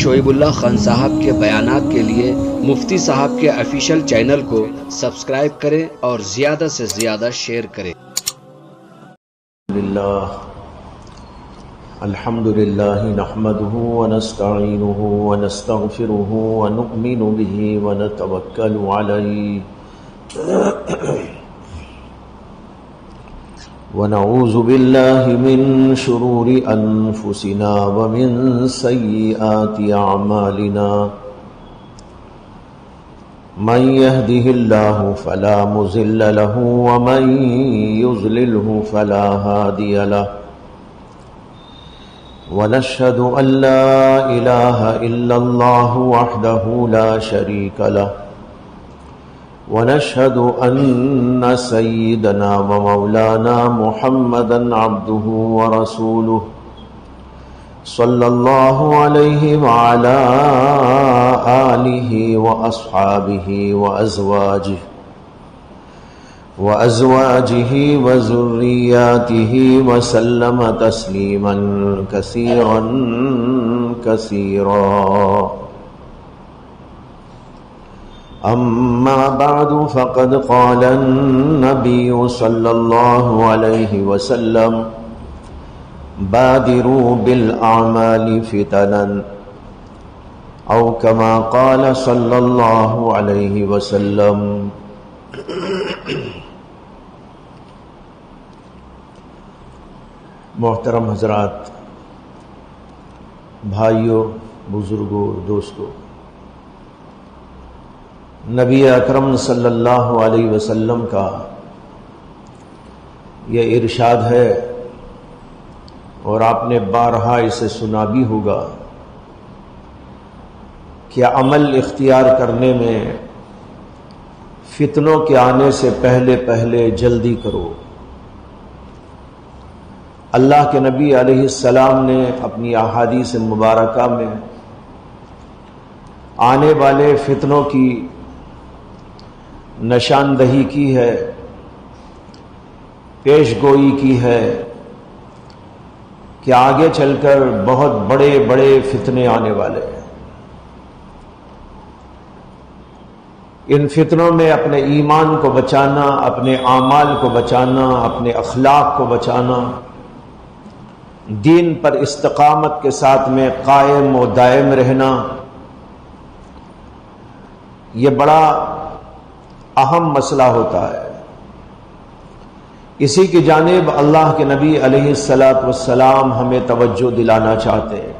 شعیب اللہ خان صاحب کے بیانات کے لیے مفتی صاحب کے آفیشیل چینل کو سبسکرائب کریں اور زیادہ سے زیادہ شیئر کریں۔ الحمدللہ نحمده ونستعینه ونستغفره ونؤمن به ونتوکل علیہ ونعوذ باللہ من شرور انفسنا ومن سیئات اعمالنا من يهده الله فلا مضل له ومن يضلله فلا هادي له ونشهد أن لا إله إلا الله وحده لا شريك له ونشهد أن سيدنا ومولانا محمدا عبده ورسوله صلى الله عليه وعلى آله وأصحابه وأزواجه وذرياته وسلم تسليما كثيرا كثيرا أما بعد فقد قال النبي صلى الله عليه وسلم بادروا بالأعمال فتنا أو كما قال صلى الله عليه وسلم۔ محترم حضرات، بھائیوں، بزرگوں، دوستوں، نبی اکرم صلی اللہ علیہ وسلم کا یہ ارشاد ہے اور آپ نے بارہا اسے سنا بھی ہوگا کہ عمل اختیار کرنے میں فتنوں کے آنے سے پہلے پہلے جلدی کرو۔ اللہ کے نبی علیہ السلام نے اپنی احادیث مبارکہ میں آنے والے فتنوں کی نشاندہی کی ہے، پیش گوئی کی ہے کہ آگے چل کر بہت بڑے بڑے فتنے آنے والے ہیں۔ ان فتنوں میں اپنے ایمان کو بچانا، اپنے اعمال کو بچانا، اپنے اخلاق کو بچانا، دین پر استقامت کے ساتھ میں قائم و دائم رہنا، یہ بڑا اہم مسئلہ ہوتا ہے۔ اسی کی جانب اللہ کے نبی علیہ السلام ہمیں توجہ دلانا چاہتے ہیں۔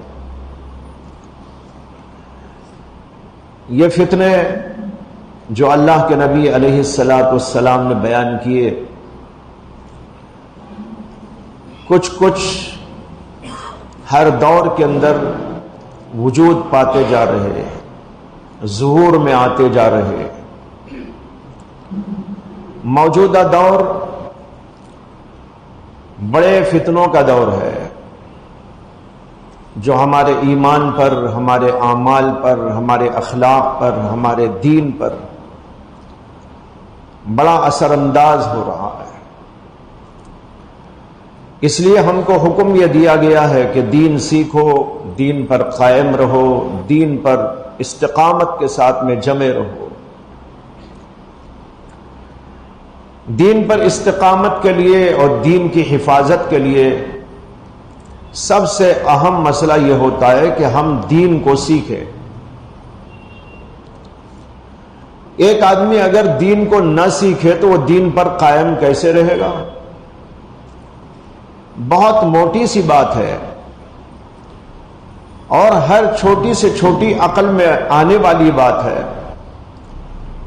یہ فتنے جو اللہ کے نبی علیہ السلام نے بیان کیے، کچھ ہر دور کے اندر وجود پاتے جا رہے ہیں، ظہور میں آتے جا رہے ہیں۔ موجودہ دور بڑے فتنوں کا دور ہے جو ہمارے ایمان پر، ہمارے اعمال پر، ہمارے اخلاق پر، ہمارے دین پر بڑا اثر انداز ہو رہا ہے۔ اس لیے ہم کو حکم یہ دیا گیا ہے کہ دین سیکھو، دین پر قائم رہو، دین پر استقامت کے ساتھ میں جمے رہو۔ دین پر استقامت کے لیے اور دین کی حفاظت کے لیے سب سے اہم مسئلہ یہ ہوتا ہے کہ ہم دین کو سیکھیں۔ ایک آدمی اگر دین کو نہ سیکھے تو وہ دین پر قائم کیسے رہے گا؟ بہت موٹی سی بات ہے اور ہر چھوٹی سے چھوٹی عقل میں آنے والی بات ہے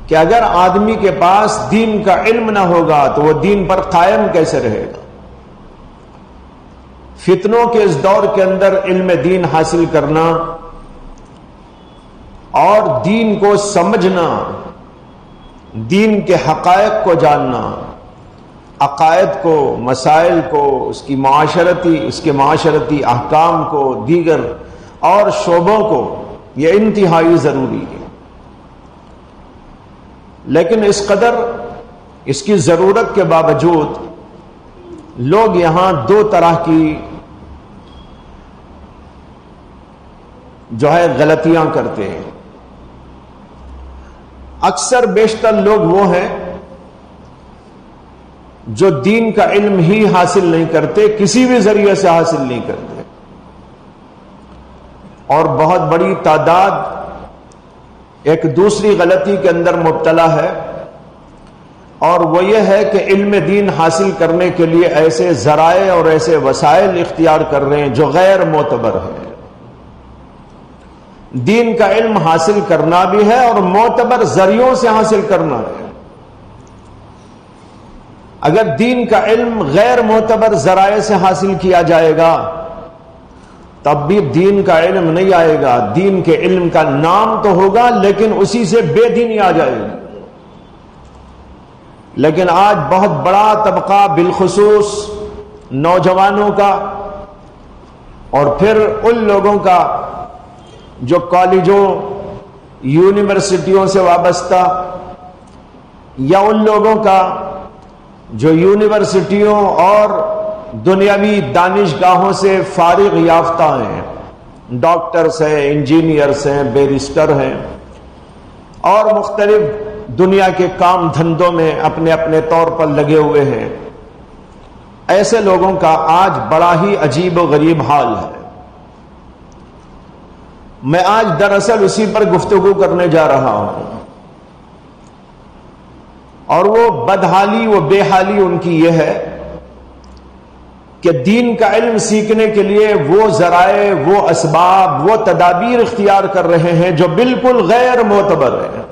کہ اگر آدمی کے پاس دین کا علم نہ ہوگا تو وہ دین پر قائم کیسے رہے گا؟ فتنوں کے اس دور کے اندر علم دین حاصل کرنا اور دین کو سمجھنا، دین کے حقائق کو جاننا، عقائد کو، مسائل کو، اس کے معاشرتی احکام کو، دیگر اور شعبوں کو، یہ انتہائی ضروری ہے۔ لیکن اس قدر اس کی ضرورت کے باوجود لوگ یہاں دو طرح کی جو ہے غلطیاں کرتے ہیں۔ اکثر بیشتر لوگ وہ ہیں جو دین کا علم ہی حاصل نہیں کرتے، کسی بھی ذریعے سے حاصل نہیں کرتے، اور بہت بڑی تعداد ایک دوسری غلطی کے اندر مبتلا ہے، اور وہ یہ ہے کہ علم دین حاصل کرنے کے لیے ایسے ذرائع اور ایسے وسائل اختیار کر رہے ہیں جو غیر معتبر ہیں۔ دین کا علم حاصل کرنا بھی ہے اور معتبر ذریعوں سے حاصل کرنا ہے۔ اگر دین کا علم غیر معتبر ذرائع سے حاصل کیا جائے گا تب بھی دین کا علم نہیں آئے گا، دین کے علم کا نام تو ہوگا لیکن اسی سے بے دینی آ جائے گی۔ لیکن آج بہت بڑا طبقہ بالخصوص نوجوانوں کا اور پھر ان لوگوں کا جو کالجوں یونیورسٹیوں سے وابستہ، یا ان لوگوں کا جو یونیورسٹیوں اور دنیاوی دانشگاہوں سے فارغ یافتہ ہیں، ڈاکٹرز ہیں، انجینئرز ہیں، بیرسٹر ہیں، اور مختلف دنیا کے کام دھندوں میں اپنے اپنے طور پر لگے ہوئے ہیں، ایسے لوگوں کا آج بڑا ہی عجیب و غریب حال ہے۔ میں آج دراصل اسی پر گفتگو کرنے جا رہا ہوں، اور وہ بدحالی، وہ بے حالی ان کی یہ ہے کہ دین کا علم سیکھنے کے لیے وہ ذرائع، وہ اسباب، وہ تدابیر اختیار کر رہے ہیں جو بالکل غیر معتبر ہیں۔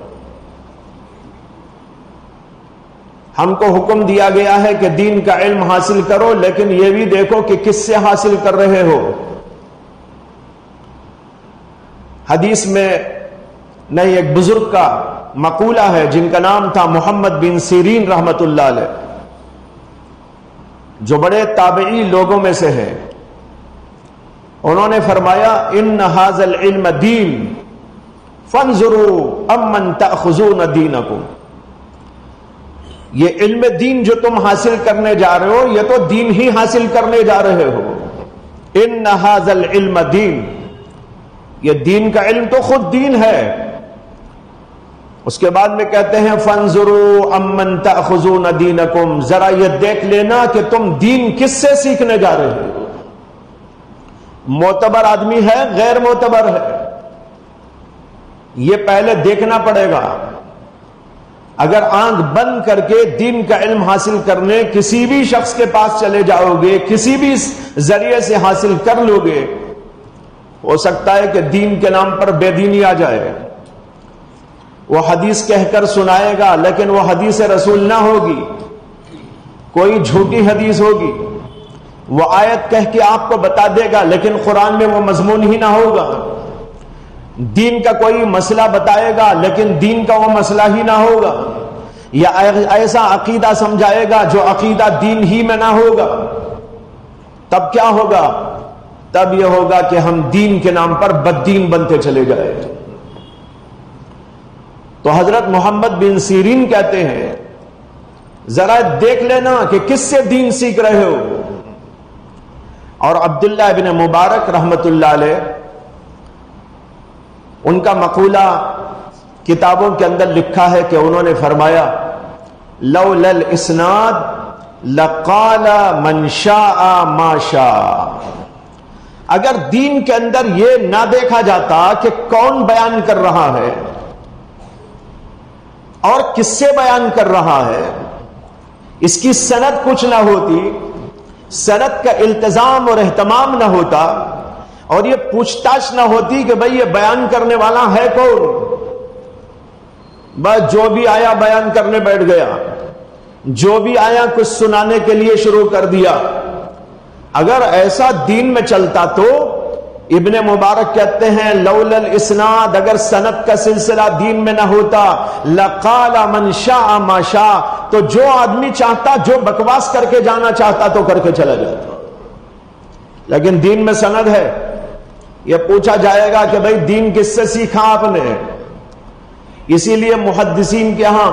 ہم کو حکم دیا گیا ہے کہ دین کا علم حاصل کرو، لیکن یہ بھی دیکھو کہ کس سے حاصل کر رہے ہو۔ حدیث میں نہیں، ایک بزرگ کا مقولہ ہے جن کا نام تھا محمد بن سیرین رحمت اللہ علیہ، جو بڑے تابعی لوگوں میں سے ہیں۔ انہوں نے فرمایا ان ھذا العلم دین فانظروا امن تأخذون دینکم، یہ علم دین جو تم حاصل کرنے جا رہے ہو یہ تو دین ہی حاصل کرنے جا رہے ہو۔ ان ھذا العلم دین، یہ دین کا علم تو خود دین ہے۔ اس کے بعد میں کہتے ہیں فانظروا امن تأخذون دینکم، ذرا یہ دیکھ لینا کہ تم دین کس سے سیکھنے جا رہے ہو۔ معتبر آدمی ہے، غیر معتبر ہے، یہ پہلے دیکھنا پڑے گا۔ اگر آنکھ بند کر کے دین کا علم حاصل کرنے کسی بھی شخص کے پاس چلے جاؤ گے، کسی بھی ذریعے سے حاصل کر لو گے، ہو سکتا ہے کہ دین کے نام پر بے دینی آ جائے۔ وہ حدیث کہہ کر سنائے گا لیکن وہ حدیث رسول نہ ہوگی، کوئی جھوٹی حدیث ہوگی۔ وہ آیت کہہ کے آپ کو بتا دے گا لیکن قرآن میں وہ مضمون ہی نہ ہوگا۔ دین کا کوئی مسئلہ بتائے گا لیکن دین کا وہ مسئلہ ہی نہ ہوگا، یا ایسا عقیدہ سمجھائے گا جو عقیدہ دین ہی میں نہ ہوگا۔ تب کیا ہوگا؟ تب یہ ہوگا کہ ہم دین کے نام پر بددین بنتے چلے جائیں۔ تو حضرت محمد بن سیرین کہتے ہیں ذرا دیکھ لینا کہ کس سے دین سیکھ رہے ہو۔ اور عبداللہ بن مبارک رحمت اللہ علیہ، ان کا مقولہ کتابوں کے اندر لکھا ہے کہ انہوں نے فرمایا لولا الاسناد لقال من شاء ما شاء، اگر دین کے اندر یہ نہ دیکھا جاتا کہ کون بیان کر رہا ہے اور کس سے بیان کر رہا ہے، اس کی سند کچھ نہ ہوتی، سند کا التزام اور اہتمام نہ ہوتا، اور یہ پوچھ تاچھ نہ ہوتی کہ بھئی یہ بیان کرنے والا ہے کون، بس جو بھی آیا بیان کرنے بیٹھ گیا، جو بھی آیا کچھ سنانے کے لیے شروع کر دیا۔ اگر ایسا دین میں چلتا تو ابن مبارک کہتے ہیں لولا الاسناد، اگر سند کا سلسلہ دین میں نہ ہوتا لقال من شاء ما شاء، تو جو آدمی چاہتا، جو بکواس کر کے جانا چاہتا تو کر کے چلا جاتا۔ لیکن دین میں سند ہے، یہ پوچھا جائے گا کہ بھئی دین کس سے سیکھا آپ نے۔ اسی لیے محدثین کے یہاں،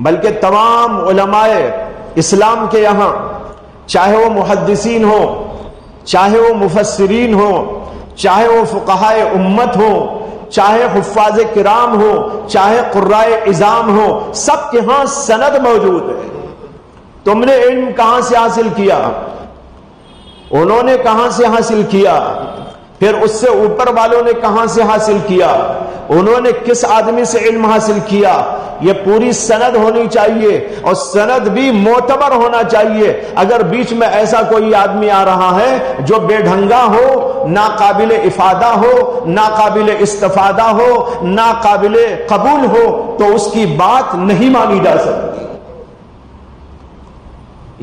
بلکہ تمام علماء اسلام کے یہاں، چاہے وہ محدثین ہو، چاہے وہ مفسرین ہو، چاہے وہ فقہائے امت ہو، چاہے حفاظ کرام ہو، چاہے قرائے عظام ہو، سب کے ہاں سند موجود ہے۔ تم نے علم کہاں سے حاصل کیا؟ انہوں نے کہاں سے حاصل کیا؟ پھر اس سے اوپر والوں نے کہاں سے حاصل کیا؟ انہوں نے کس آدمی سے علم حاصل کیا؟ یہ پوری سند ہونی چاہیے، اور سند بھی معتبر ہونا چاہیے۔ اگر بیچ میں ایسا کوئی آدمی آ رہا ہے جو بے ڈھنگا ہو، ناقابل افادہ ہو، ناقابل استفادہ ہو، ناقابل قبول ہو، تو اس کی بات نہیں مانی جا سکتی۔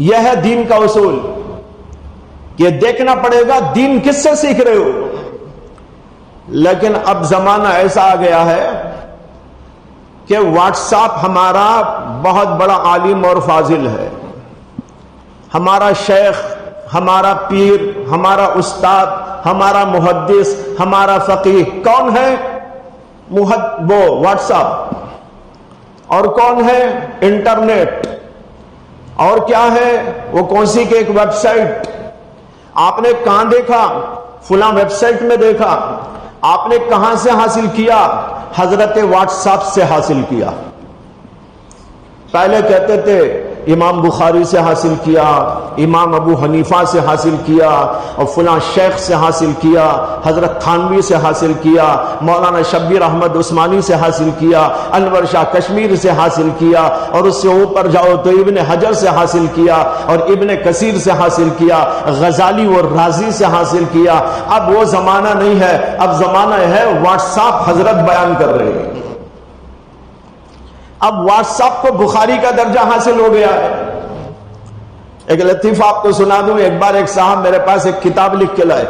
یہ ہے دین کا اصول، کہ دیکھنا پڑے گا دین کس سے سیکھ رہے ہو۔ لیکن اب زمانہ ایسا آ گیا ہے کہ واٹس ایپ ہمارا بہت بڑا عالم اور فاضل ہے، ہمارا شیخ، ہمارا پیر، ہمارا استاد، ہمارا محدث، ہمارا فقیہ کون ہے؟ وہ واٹس ایپ۔ اور کون ہے؟ انٹرنیٹ۔ اور کیا ہے؟ وہ کون سی کہ ایک ویب سائٹ۔ آپ نے کہاں دیکھا؟ فلاں ویب سائٹ میں دیکھا۔ آپ نے کہاں سے حاصل کیا؟ حضرت واٹس ایپ سے حاصل کیا۔ پہلے کہتے تھے امام بخاری سے حاصل کیا، امام ابو حنیفہ سے حاصل کیا، اور فلاں شیخ سے حاصل کیا، حضرت تھانوی سے حاصل کیا، مولانا شبیر احمد عثمانی سے حاصل کیا، انور شاہ کشمیر سے حاصل کیا، اور اس سے اوپر جاؤ تو ابن حجر سے حاصل کیا، اور ابن کثیر سے حاصل کیا، غزالی اور رازی سے حاصل کیا۔ اب وہ زمانہ نہیں ہے، اب زمانہ ہے واٹس ایپ حضرت بیان کر رہے ہیں۔ اب واٹس ایپ کو بخاری کا درجہ حاصل ہو گیا ہے۔ ایک لطیفہ آپ کو سنا دوں، ایک بار ایک صاحب میرے پاس ایک کتاب لکھ کے لائے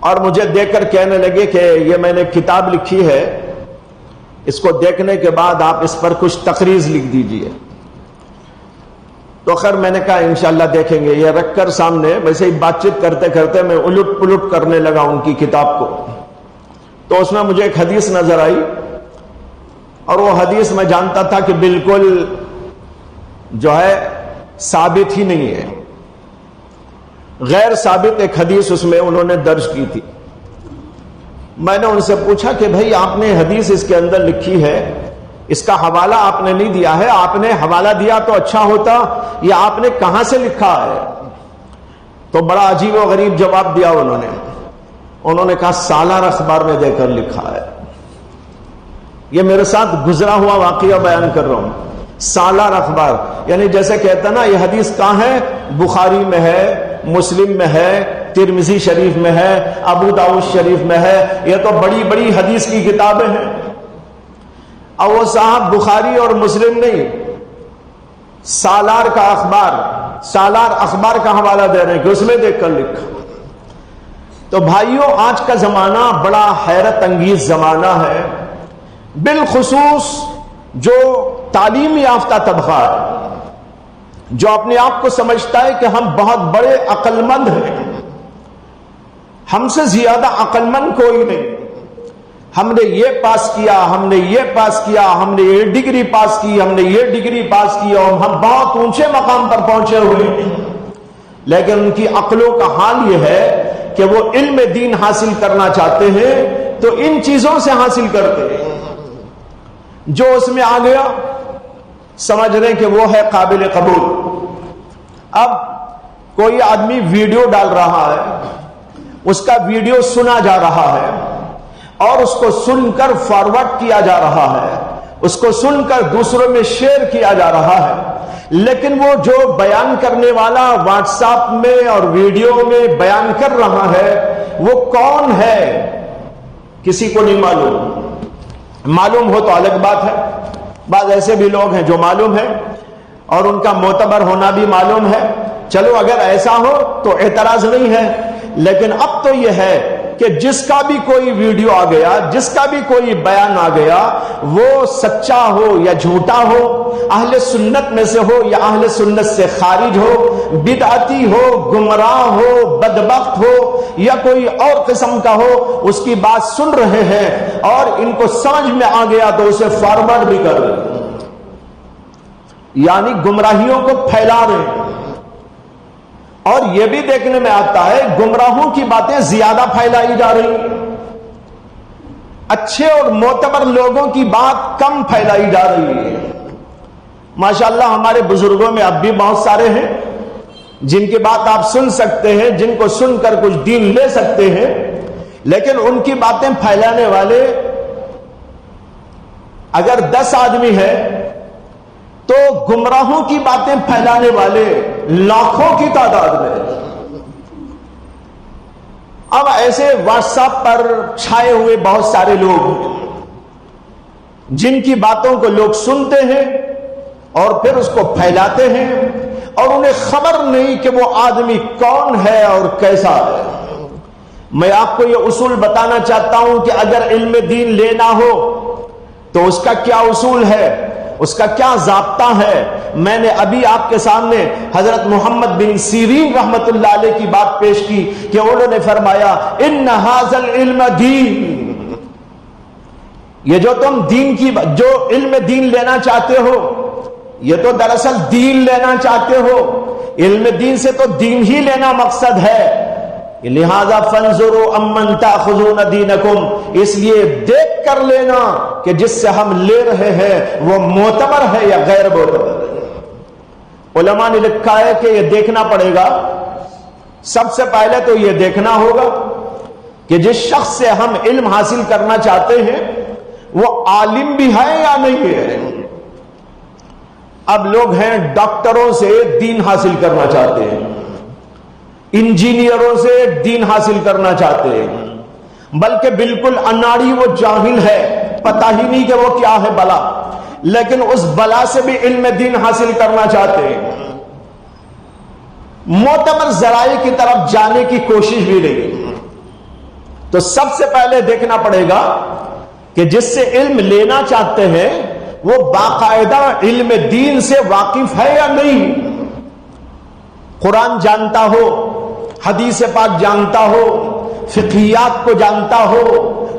اور مجھے دیکھ کر کہنے لگے کہ یہ میں نے کتاب لکھی ہے، اس کو دیکھنے کے بعد آپ اس پر کچھ تقریض لکھ دیجئے۔ تو خیر میں نے کہا انشاءاللہ دیکھیں گے۔ یہ رکھ کر سامنے ویسے ہی بات چیت کرتے کرتے میں الٹ پلٹ کرنے لگا ان کی کتاب کو، تو اس میں مجھے ایک حدیث نظر آئی، اور وہ حدیث میں جانتا تھا کہ بالکل جو ہے ثابت ہی نہیں ہے، غیر ثابت ایک حدیث اس میں انہوں نے درج کی تھی۔ میں نے ان سے پوچھا کہ بھئی آپ نے حدیث اس کے اندر لکھی ہے، اس کا حوالہ آپ نے نہیں دیا ہے، آپ نے حوالہ دیا تو اچھا ہوتا، یا آپ نے کہاں سے لکھا ہے؟ تو بڑا عجیب و غریب جواب دیا انہوں نے کہا سالار اخبار میں دے کر لکھا ہے۔ یہ میرے ساتھ گزرا ہوا واقعہ بیان کر رہا ہوں۔ سالار اخبار یعنی جیسے کہتا نا یہ حدیث کہاں ہے؟ بخاری میں ہے، مسلم میں ہے، ترمذی شریف میں ہے، ابو داؤد شریف میں ہے، یہ تو بڑی بڑی حدیث کی کتابیں ہیں۔ اور وہ صاحب بخاری اور مسلم نہیں، سالار کا اخبار، سالار اخبار کا حوالہ دے رہے ہیں کہ اس میں دیکھ کر لکھا۔ تو بھائیوں آج کا زمانہ بڑا حیرت انگیز زمانہ ہے، بالخصوص جو تعلیم یافتہ طبقہ ہے، جو اپنے آپ کو سمجھتا ہے کہ ہم بہت بڑے عقل مند ہیں، ہم سے زیادہ عقل مند کوئی نہیں، ہم نے یہ پاس کیا، ہم نے یہ پاس کیا، ہم نے یہ ڈگری پاس کی، ہم نے یہ ڈگری پاس کی، اور ہم بہت اونچے مقام پر پہنچے ہوئے ہیں۔ لیکن ان کی عقلوں کا حال یہ ہے کہ وہ علم دین حاصل کرنا چاہتے ہیں تو ان چیزوں سے حاصل کرتے ہیں، جو اس میں آ گیا سمجھ رہے کہ وہ ہے قابل قبول۔ اب کوئی آدمی ویڈیو ڈال رہا ہے، اس کا ویڈیو سنا جا رہا ہے، اور اس کو سن کر فارورڈ کیا جا رہا ہے، اس کو سن کر دوسروں میں شیئر کیا جا رہا ہے، لیکن وہ جو بیان کرنے والا واٹس ایپ میں اور ویڈیو میں بیان کر رہا ہے وہ کون ہے کسی کو نہیں معلوم۔ معلوم ہو تو الگ بات ہے، بعض ایسے بھی لوگ ہیں جو معلوم ہے اور ان کا معتبر ہونا بھی معلوم ہے، چلو اگر ایسا ہو تو اعتراض نہیں ہے۔ لیکن اب تو یہ ہے کہ جس کا بھی کوئی ویڈیو آ گیا، جس کا بھی کوئی بیان آ گیا، وہ سچا ہو یا جھوٹا ہو، اہل سنت میں سے ہو یا اہل سنت سے خارج ہو، بدعتی ہو، گمراہ ہو، بدبخت ہو یا کوئی اور قسم کا ہو، اس کی بات سن رہے ہیں اور ان کو سمجھ میں آ گیا تو اسے فارورڈ بھی کر رہے ہیں، یعنی گمراہیوں کو پھیلا رہے ہیں۔ اور یہ بھی دیکھنے میں آتا ہے گمراہوں کی باتیں زیادہ پھیلائی جا رہی ہیں، اچھے اور معتبر لوگوں کی بات کم پھیلائی جا رہی ہے۔ ماشاءاللہ ہمارے بزرگوں میں اب بھی بہت سارے ہیں جن کی بات آپ سن سکتے ہیں، جن کو سن کر کچھ دین لے سکتے ہیں، لیکن ان کی باتیں پھیلانے والے اگر 10 آدمی ہیں تو گمراہوں کی باتیں پھیلانے والے لاکھوں کی تعداد میں۔ اب ایسے واٹس ایپ پر چھائے ہوئے بہت سارے لوگ ہیں جن کی باتوں کو لوگ سنتے ہیں اور پھر اس کو پھیلاتے ہیں، اور انہیں خبر نہیں کہ وہ آدمی کون ہے اور کیسا ہے۔ میں آپ کو یہ اصول بتانا چاہتا ہوں کہ اگر علم دین لینا ہو تو اس کا کیا اصول ہے، اس کا کیا ضابطہ ہے۔ میں نے ابھی آپ کے سامنے حضرت محمد بن سیرین رحمت اللہ علیہ کی بات پیش کی کہ انہوں نے فرمایا ان ھذا العلم دین، یہ جو تم جو علم دین لینا چاہتے ہو یہ تو دراصل دین لینا چاہتے ہو، علم دین سے تو دین ہی لینا مقصد ہے، لہذا فانظروا امن تاخذون دینکم، اس لیے دیکھ کر لینا کہ جس سے ہم لے رہے ہیں وہ معتبر ہے یا غیر معتبر ہے۔ علماء نے لکھا ہے کہ یہ دیکھنا پڑے گا، سب سے پہلے تو یہ دیکھنا ہوگا کہ جس شخص سے ہم علم حاصل کرنا چاہتے ہیں وہ عالم بھی ہے یا نہیں ہے۔ اب لوگ ہیں ڈاکٹروں سے دین حاصل کرنا چاہتے ہیں، انجینئروں سے دین حاصل کرنا چاہتے ہیں، بلکہ بالکل اناڑی وہ جاہل ہے، پتہ ہی نہیں کہ وہ کیا ہے بلا، لیکن اس بلا سے بھی علم دین حاصل کرنا چاہتے ہیں، معتبر ذرائع کی طرف جانے کی کوشش بھی نہیں۔ تو سب سے پہلے دیکھنا پڑے گا کہ جس سے علم لینا چاہتے ہیں وہ باقاعدہ علم دین سے واقف ہے یا نہیں، قرآن جانتا ہو، حدیث پاک جانتا ہو، فقہیات کو جانتا ہو،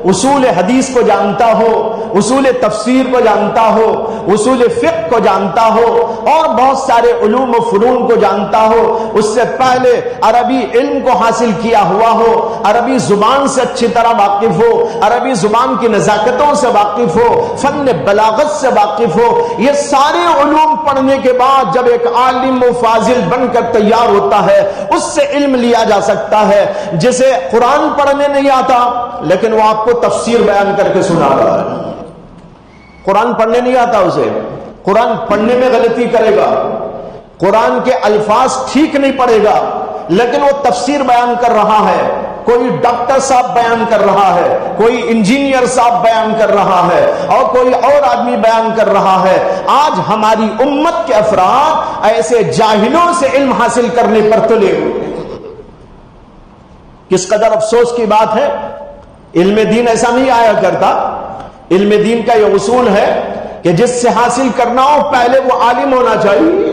اصول حدیث کو جانتا ہو، اصول تفسیر کو جانتا ہو، اصول فقہ کو جانتا ہو، اور بہت سارے علوم و فنون کو جانتا ہو، اس سے پہلے عربی علم کو حاصل کیا ہوا ہو، عربی زبان سے اچھی طرح واقف ہو، عربی زبان کی نزاکتوں سے واقف ہو، فن بلاغت سے واقف ہو۔ یہ سارے علوم پڑھنے کے بعد جب ایک عالم و فاضل بن کر تیار ہوتا ہے اس سے علم لیا جا سکتا ہے۔ جسے قرآن پڑھنے نہیں آتا لیکن وہ آپ کو تفسیر بیان کر کے سنا رہا ہے، قرآن پڑھنے نہیں آتا اسے، قرآن پڑھنے میں غلطی کرے گا، قرآن کے الفاظ ٹھیک نہیں پڑھے گا، لیکن وہ تفسیر بیان کر رہا ہے، کوئی ڈاکٹر صاحب بیان کر رہا ہے، کوئی انجینئر صاحب بیان کر رہا ہے، اور کوئی اور آدمی بیان کر رہا ہے۔ آج ہماری امت کے افراد ایسے جاہلوں سے علم حاصل کرنے پر تلے ہوئے ہیں۔ کس قدر افسوس کی بات ہے، علم دین ایسا نہیں آیا کرتا۔ علم دین کا یہ اصول ہے کہ جس سے حاصل کرنا ہو پہلے وہ عالم ہونا چاہیے،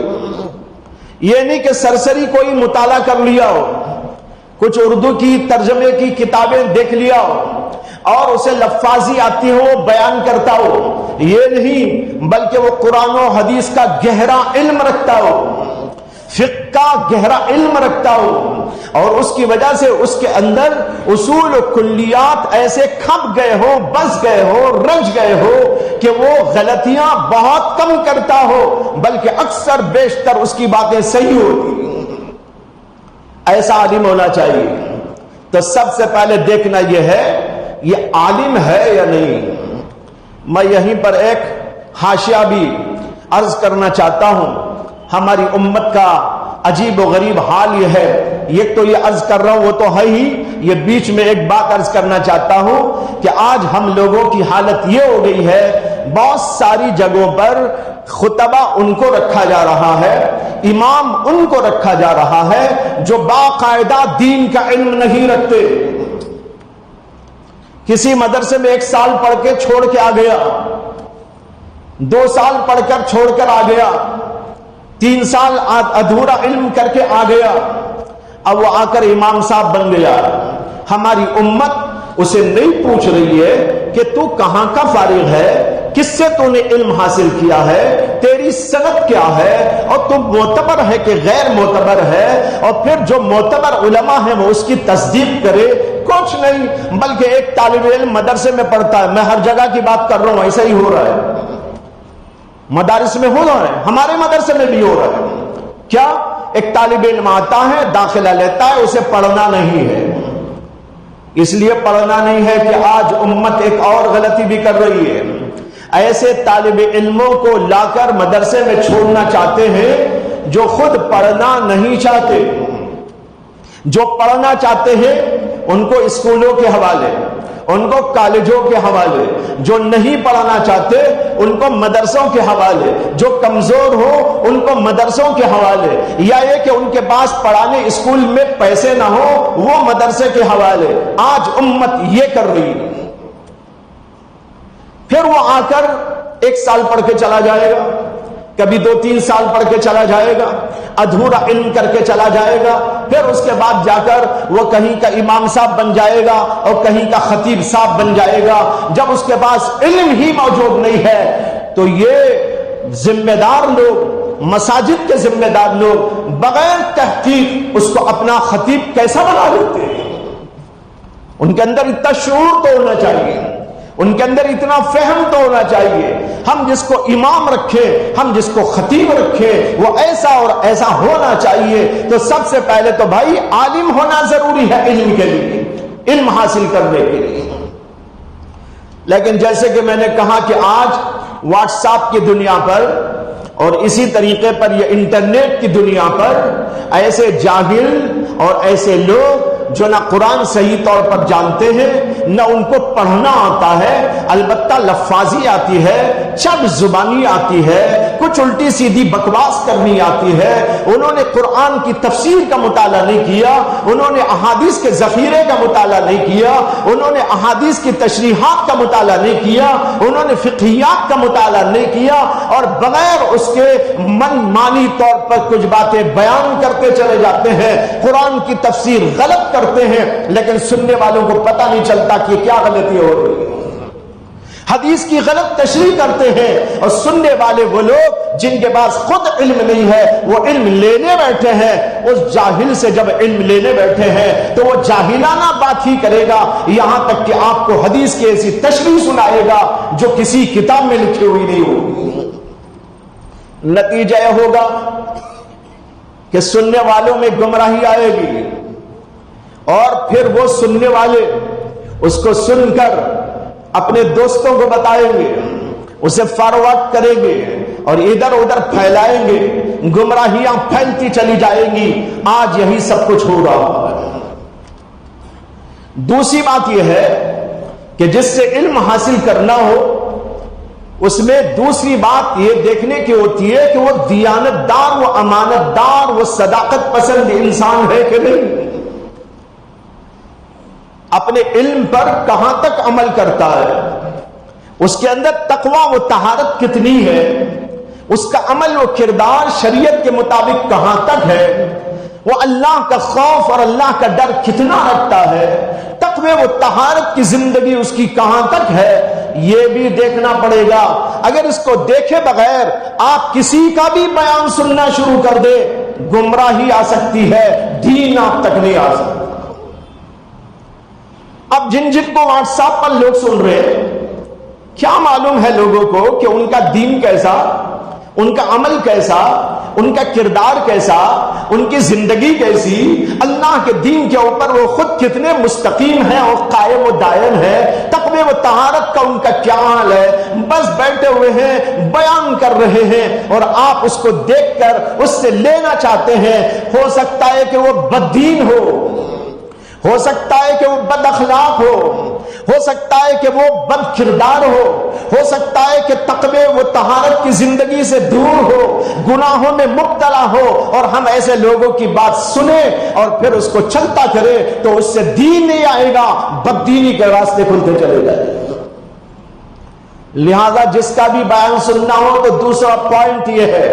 یہ نہیں کہ سرسری کوئی مطالعہ کر لیا ہو، کچھ اردو کی ترجمے کی کتابیں دیکھ لیا ہو اور اسے لفاظی آتی ہو بیان کرتا ہو، یہ نہیں، بلکہ وہ قرآن و حدیث کا گہرا علم رکھتا ہو، فقہ کا گہرا علم رکھتا ہو، اور اس کی وجہ سے اس کے اندر اصول و کلیات ایسے کھپ گئے ہو، بس گئے ہو، رچ گئے ہو کہ وہ غلطیاں بہت کم کرتا ہو، بلکہ اکثر بیشتر اس کی باتیں صحیح ہوتی۔ ایسا عالم ہونا چاہیے۔ تو سب سے پہلے دیکھنا یہ ہے یہ عالم ہے یا نہیں۔ میں یہیں پر ایک حاشیہ بھی عرض کرنا چاہتا ہوں۔ ہماری امت کا عجیب و غریب حال یہ ہے، یہ تو یہ عرض کر رہا ہوں وہ تو ہے ہی، یہ بیچ میں ایک بات عرض کرنا چاہتا ہوں کہ آج ہم لوگوں کی حالت یہ ہو گئی ہے، بہت ساری جگہوں پر خطبہ ان کو رکھا جا رہا ہے، امام ان کو رکھا جا رہا ہے جو باقاعدہ دین کا علم نہیں رکھتے۔ کسی مدرسے میں 1 سال پڑھ کے چھوڑ کے آ گیا، 2 سال پڑھ کر چھوڑ کر آ گیا، 3 سال ادھورا علم کر کے آ گیا، اب وہ آ کر امام صاحب بن گیا۔ ہماری امت اسے نہیں پوچھ رہی ہے کہ تو کہاں کا فارغ ہے، کس سے تو نے علم حاصل کیا ہے، تیری سند کیا ہے، اور تم معتبر ہے کہ غیر معتبر ہے، اور پھر جو معتبر علماء ہیں وہ اس کی تصدیق کرے، کچھ نہیں۔ بلکہ ایک طالب علم مدرسے میں پڑھتا ہے، میں ہر جگہ کی بات کر رہا ہوں، ایسا ہی ہو رہا ہے، مدارس میں ہو رہا ہے، ہمارے مدرسے میں بھی ہو رہا ہے۔ کیا؟ ایک طالب علم آتا ہے، داخلہ لیتا ہے، اسے پڑھنا نہیں ہے۔ اس لیے پڑھنا نہیں ہے کہ آج امت ایک اور غلطی بھی کر رہی ہے، ایسے طالب علموں کو لا کر مدرسے میں چھوڑنا چاہتے ہیں جو خود پڑھنا نہیں چاہتے۔ جو پڑھنا چاہتے ہیں ان کو اسکولوں کے حوالے، ان کو کالجوں کے حوالے، جو نہیں پڑھنا چاہتے ان کو مدرسوں کے حوالے، جو کمزور ہو ان کو مدرسوں کے حوالے، یا یہ کہ ان کے پاس پڑھانے اسکول میں پیسے نہ ہو وہ مدرسے کے حوالے۔ آج امت یہ کر رہی ہے۔ پھر وہ آ کر 1 سال پڑھ کے چلا جائے گا، کبھی 2-3 سال پڑھ کے چلا جائے گا، ادھورا علم کر کے چلا جائے گا، پھر اس کے بعد جا کر وہ کہیں کا امام صاحب بن جائے گا اور کہیں کا خطیب صاحب بن جائے گا۔ جب اس کے پاس علم ہی موجود نہیں ہے تو یہ ذمہ دار لوگ، مساجد کے ذمہ دار لوگ بغیر تحقیق اس کو اپنا خطیب کیسا بنا لیتے ہیں؟ ان کے اندر اتنا شعور تو ہونا چاہیے، ان کے اندر اتنا فہم تو ہونا چاہیے۔ ہم جس کو امام رکھیں، ہم جس کو خطیب رکھیں، وہ ایسا اور ایسا ہونا چاہیے۔ تو سب سے پہلے تو بھائی عالم ہونا ضروری ہے علم کے لیے، علم حاصل کرنے کے لیے۔ لیکن جیسے کہ میں نے کہا کہ آج واٹس ایپ کی دنیا پر اور اسی طریقے پر یہ انٹرنیٹ کی دنیا پر ایسے جاہل اور ایسے لوگ جو نہ قرآن صحیح طور پر جانتے ہیں، نہ ان کو پڑھنا آتا ہے، البتہ لفاظی آتی ہے، چب زبانی آتی ہے، کچھ الٹی سیدھی بکواس کرنی آتی ہے۔ انہوں نے قرآن کی تفسیر کا مطالعہ نہیں کیا، انہوں نے احادیث کے ذخیرے کا مطالعہ نہیں کیا، انہوں نے احادیث کی تشریحات کا مطالعہ نہیں کیا، انہوں نے فقہیات کا مطالعہ نہیں کیا، اور بغیر اس کے من مانی طور پر کچھ باتیں بیان کرتے چلے جاتے ہیں، قرآن کی تفسیر غلط کرتے ہیں، لیکن سننے والوں کو پتہ نہیں چلتا کہ کیا غلطی ہو رہی ہے۔ حدیث کی غلط تشریح کرتے ہیں، اور سننے والے وہ لوگ جن کے پاس خود علم نہیں ہے، وہ علم لینے بیٹھے ہیں۔ اس جاہل سے جب علم لینے بیٹھے ہیں تو وہ جاہلانہ بات ہی کرے گا، یہاں تک کہ آپ کو حدیث کی ایسی تشریح سنائے گا جو کسی کتاب میں لکھی ہوئی نہیں ہوگی۔ نتیجہ یہ ہوگا کہ سننے والوں میں گمراہی آئے گی، اور پھر وہ سننے والے اس کو سن کر اپنے دوستوں کو بتائیں گے، اسے فارورڈ کریں گے اور ادھر ادھر پھیلائیں گے، گمراہیاں پھیلتی چلی جائیں گی۔ آج یہی سب کچھ ہو رہا ہے۔ دوسری بات یہ ہے کہ جس سے علم حاصل کرنا ہو اس میں دوسری بات یہ دیکھنے کی ہوتی ہے کہ وہ دیانت دار، وہ امانت دار، وہ صداقت پسند انسان ہے کہ نہیں، اپنے علم پر کہاں تک عمل کرتا ہے، اس کے اندر تقوی و طہارت کتنی ہے، اس کا عمل و کردار شریعت کے مطابق کہاں تک ہے، وہ اللہ کا خوف اور اللہ کا ڈر کتنا رکھتا ہے، تقوی و طہارت کی زندگی اس کی کہاں تک ہے، یہ بھی دیکھنا پڑے گا۔ اگر اس کو دیکھے بغیر آپ کسی کا بھی بیان سننا شروع کر دے، گمراہی آ سکتی ہے، دین آپ تک نہیں آ سکتا۔ اب جن کو واٹس ایپ پر لوگ سن رہے ہیں، کیا معلوم ہے لوگوں کو کہ ان کا دین کیسا، ان کا عمل کیسا، ان کا کردار کیسا، ان کی زندگی کیسی، اللہ کے دین کے اوپر وہ خود کتنے مستقیم ہیں اور قائم و دائم ہے، تقوی و طہارت کا ان کا کیا حال ہے۔ بس بیٹھے ہوئے ہیں، بیان کر رہے ہیں، اور آپ اس کو دیکھ کر اس سے لینا چاہتے ہیں۔ ہو سکتا ہے کہ وہ بددین ہو سکتا ہے کہ وہ بد اخلاق ہو سکتا ہے کہ وہ بد کردار ہو سکتا ہے کہ تقوی و طہارت کی زندگی سے دور ہو، گناہوں میں مبتلا ہو، اور ہم ایسے لوگوں کی بات سنیں اور پھر اس کو چلتا کرے تو اس سے دین نہیں آئے گا، بددینی کے راستے کھلتے چلے جائیں گے۔ لہذا جس کا بھی بیان سننا ہو تو دوسرا پوائنٹ یہ ہے،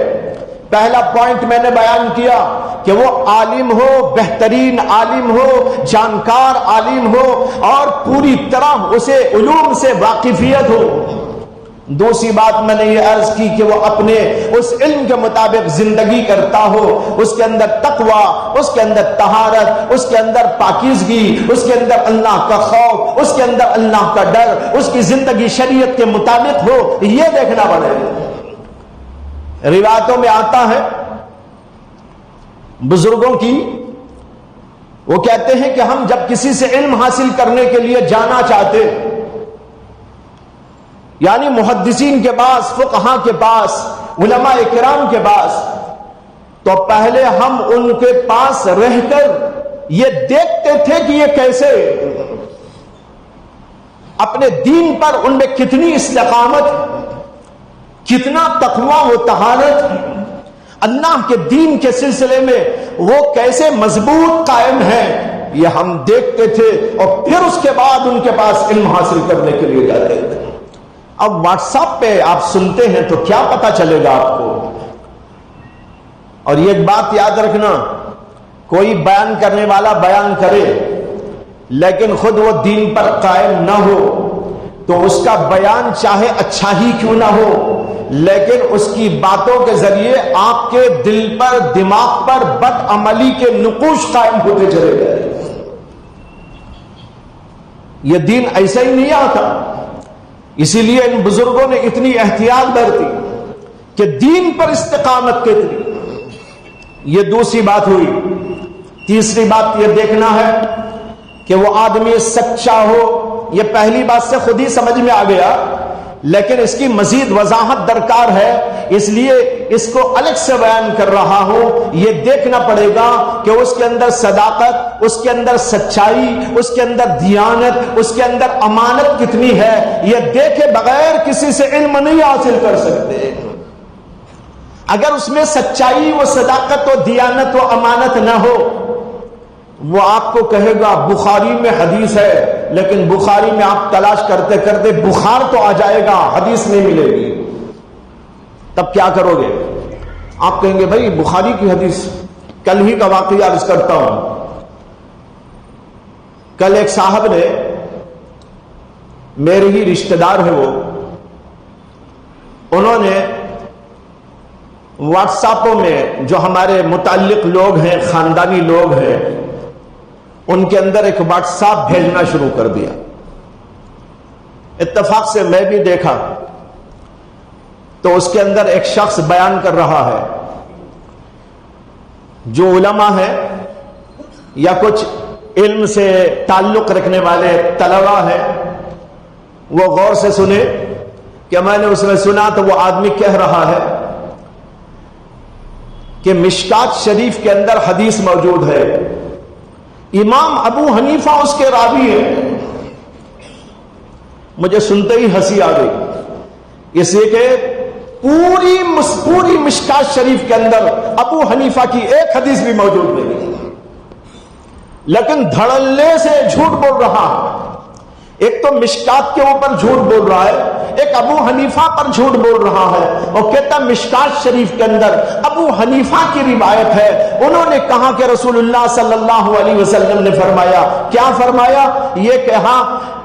پہلا پوائنٹ میں نے بیان کیا کہ وہ عالم ہو، بہترین عالم ہو، جانکار عالم ہو اور پوری طرح اسے علوم سے واقفیت ہو۔ دوسری بات میں نے یہ عرض کی کہ وہ اپنے اس علم کے مطابق زندگی کرتا ہو، اس کے اندر تقوی، اس کے اندر طہارت، اس کے اندر پاکیزگی، اس کے اندر اللہ کا خوف، اس کے اندر اللہ کا ڈر، اس کی زندگی شریعت کے مطابق ہو، یہ دیکھنا پڑے گا۔ روایتوں میں آتا ہے بزرگوں کی، وہ کہتے ہیں کہ ہم جب کسی سے علم حاصل کرنے کے لیے جانا چاہتے، یعنی محدثین کے پاس، فقہاء کے پاس، علماء کرام کے پاس، تو پہلے ہم ان کے پاس رہ کر یہ دیکھتے تھے کہ یہ کیسے اپنے دین پر، ان میں کتنی استقامت، کتنا تقوی و طہارت، اللہ کے دین کے سلسلے میں وہ کیسے مضبوط قائم ہے، یہ ہم دیکھتے تھے اور پھر اس کے بعد ان کے پاس علم حاصل کرنے کے لیے جاتے تھے۔ اب واٹس ایپ پہ آپ سنتے ہیں تو کیا پتا چلے گا آپ کو؟ اور یہ ایک بات یاد رکھنا، کوئی بیان کرنے والا بیان کرے لیکن خود وہ دین پر قائم نہ ہو تو اس کا بیان چاہے اچھا ہی کیوں نہ ہو، لیکن اس کی باتوں کے ذریعے آپ کے دل پر، دماغ پر بد عملی کے نقوش قائم ہوتے چلے گئے۔ یہ دین ایسا ہی نہیں آتا، اسی لیے ان بزرگوں نے اتنی احتیاط برتی کہ دین پر استقامت کتنی۔ یہ دوسری بات ہوئی۔ تیسری بات یہ دیکھنا ہے کہ وہ آدمی سچا ہو، یہ پہلی بات سے خود ہی سمجھ میں آ گیا، لیکن اس کی مزید وضاحت درکار ہے، اس لیے اس کو الگ سے بیان کر رہا ہوں۔ یہ دیکھنا پڑے گا کہ اس کے اندر صداقت، اس کے اندر سچائی، اس کے اندر دیانت، اس کے اندر امانت کتنی ہے، یہ دیکھے بغیر کسی سے علم نہیں حاصل کر سکتے۔ اگر اس میں سچائی و صداقت و دیانت و امانت نہ ہو، وہ آپ کو کہے گا بخاری میں حدیث ہے، لیکن بخاری میں آپ تلاش کرتے کرتے بخار تو آ جائے گا، حدیث نہیں ملے گی، تب کیا کرو گے؟ آپ کہیں گے بھائی بخاری کی حدیث، کل ہی کا واقعہ عرض کرتا ہوں۔ کل ایک صاحب نے، میرے ہی رشتہ دار ہے وہ، انہوں نے واٹس ایپوں میں جو ہمارے متعلق لوگ ہیں، خاندانی لوگ ہیں، ان کے اندر ایک واٹس ایپ بھیجنا شروع کر دیا۔ اتفاق سے میں بھی دیکھا تو اس کے اندر ایک شخص بیان کر رہا ہے، جو علماء ہے یا کچھ علم سے تعلق رکھنے والے طلباء ہیں، وہ غور سے سنے کہ میں نے اس میں سنا تو وہ آدمی کہہ رہا ہے کہ مشکات شریف کے اندر حدیث موجود ہے، امام ابو حنیفہ اس کے راوی ہیں۔ مجھے سنتے ہی ہنسی آ گئی، اس لیے کہ پوری مشکات شریف کے اندر ابو حنیفہ کی ایک حدیث بھی موجود نہیں، لیکن دھڑلے سے جھوٹ بول رہا ہے۔ ایک تو مشکات کے اوپر جھوٹ بول رہا ہے، ایک ابو حنیفہ پر جھوٹ بول رہا ہے، اور کہتا مشکات شریف کے اندر ابو حنیفہ کی روایت ہے، انہوں نے کہا کہ رسول اللہ صلی اللہ علیہ وسلم نے فرمایا، کیا فرمایا؟ یہ کہا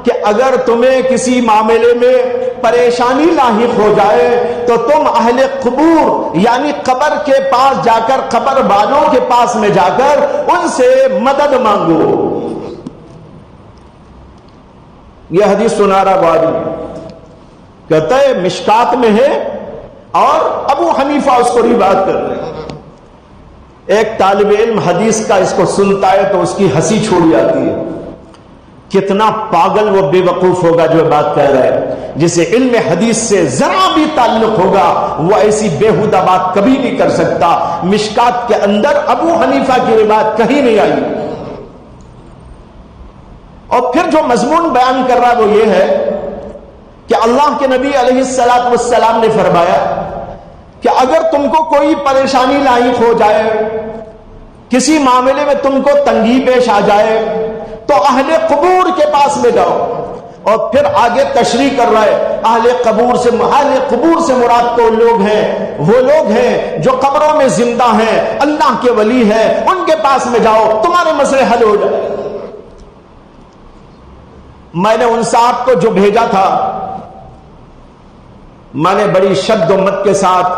کہ اگر تمہیں کسی معاملے میں پریشانی لاحق ہو جائے تو تم اہل قبور یعنی قبر کے پاس جا کر، قبر والوں کے پاس میں جا کر ان سے مدد مانگو۔ یہ حدیث سنا رہا آدمی، کہتا ہے مشکات میں ہے اور ابو حنیفہ اس کو روایت کر رہے ہیں۔ ایک طالب علم حدیث کا اس کو سنتا ہے تو اس کی ہنسی چھوڑ جاتی ہے، کتنا پاگل وہ بے وقوف ہوگا جو بات کہہ رہا ہے۔ جسے علم حدیث سے ذرا بھی تعلق ہوگا وہ ایسی بےہودہ بات کبھی نہیں کر سکتا۔ مشکات کے اندر ابو حنیفہ کی روایت کہیں نہیں آئی، اور پھر جو مضمون بیان کر رہا ہے وہ یہ ہے کہ اللہ کے نبی علیہ الصلوۃ والسلام نے فرمایا کہ اگر تم کو کوئی پریشانی لاحق ہو جائے، کسی معاملے میں تم کو تنگی پیش آ جائے، تو اہل قبور کے پاس میں جاؤ اور پھر آگے تشریح کر رہا ہے اہل قبور سے مراد تو لوگ ہیں، وہ لوگ ہیں جو قبروں میں زندہ ہیں، اللہ کے ولی ہیں، ان کے پاس میں جاؤ تمہارے مسئلے حل ہو جائے۔ میں نے ان صاحب کو جو بھیجا تھا، میں نے بڑی شد و مت کے ساتھ